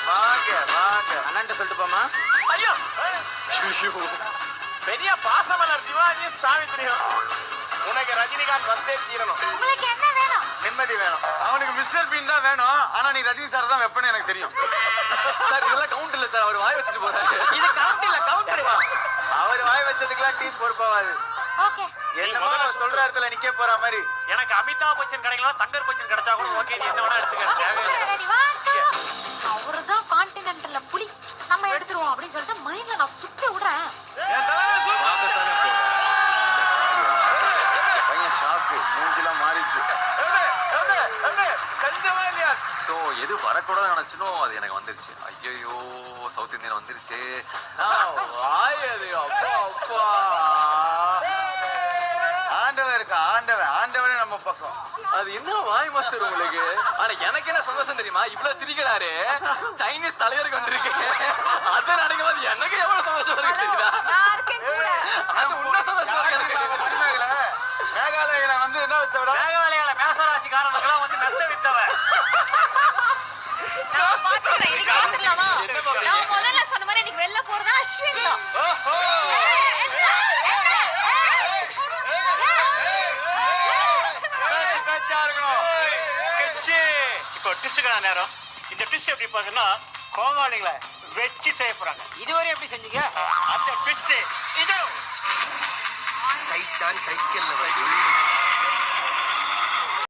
வாங்க வாங்க அண்ணன்ட்ட சொல்லிட்டு போமா. ஐயோ பெரிய பாசமலர் சிவாஜி சாமி தெரியும். உனக்கு ரஜினிகாந்த் வந்தே தீரணும். உங்களுக்கு என்ன வேணும்? நிம்மதி வேணும். அவனுக்கு மிஸ்டர் பீன் தான் வேணும். ஆனா நீ ரஜினி சார் தான் வெப்பன்னு எனக்கு தெரியும். சார் இதெல்லாம் கவுண்ட் இல்ல சார், அவர் வாய் வச்சுட்டு போறாரு. இது கவுண்ட் இல்ல, கவுண்டர். அவர் வாய் வச்சதுக்கெல்லாம் டீம் பொறுப்பாவாது. ஓகே. என்னமோ சொல்ற இடத்துல நிக்க போற மாதிரி. எனக்கு அமிதாப் பச்சன் கிடைக்கலாம், தங்கர் பச்சன் கிடைச்சா கூட ஓகே. நீ என்ன வேணா எடுத்துக்க. அவர்தான் கான்டினென்டல்ல புலி, நம்ம எடுத்துருவோம் அப்படின்னு சொல்லிட்டு மைண்ட்ல நான் சுத்தி விடுறேன். பையன் ஷாக்கு, மூஞ்சிலாம் மாறிச்சு. ஸோ எது வரக்கூடாது நினைச்சனோ அது எனக்கு வந்துருச்சு. ஐயோ சவுத் இந்தியன் வந்துருச்சு. ஆண்டவன் இருக்கா, ஆண்டவன் ஆண்டவனே நம்ம பக்கம். அது என்ன வாய் மாஸ்டர் உங்களுக்கு. ஆனா எனக்கு என்ன சந்தோஷம் தெரியுமா, இவ்வளவு சிரிக்கிறாரு. சைனீஸ் தலைவருக்கு வந்திருக்கு, அதை நினைக்கும் போது எனக்கு எவ்வளவு சந்தோஷம் இருக்கு தெரியுதா. அது உன்ன சந்தோஷம் இருக்கு எனக்கு. மேகாலயில வந்து என்ன வச்சவடா, மேகாலயால மேசராசிக்காரனுக்கெல்லாம் வந்து மெத்த வித்தவன். நான் பாத்துறேன், இன்னைக்கு பாத்துடலாமா? நான் முதல்ல சொன்ன மாதிரி இன்னைக்கு வெளில போறதா அஸ்வின் தான். பேச்சா இருக்கணும். ஸ்கெட்ச். இப்போ டிஷ்ஷுக்கான நேரம். இந்த டிஷ் எப்படி பாத்தீங்கன்னா கோமாளிகளை வெச்சு செய்ய போறாங்க. இதுவரை எப்படி செஞ்சீங்க? அந்த ட்விஸ்ட் இது. சைத்தான் சைக்கிள்ல வருது.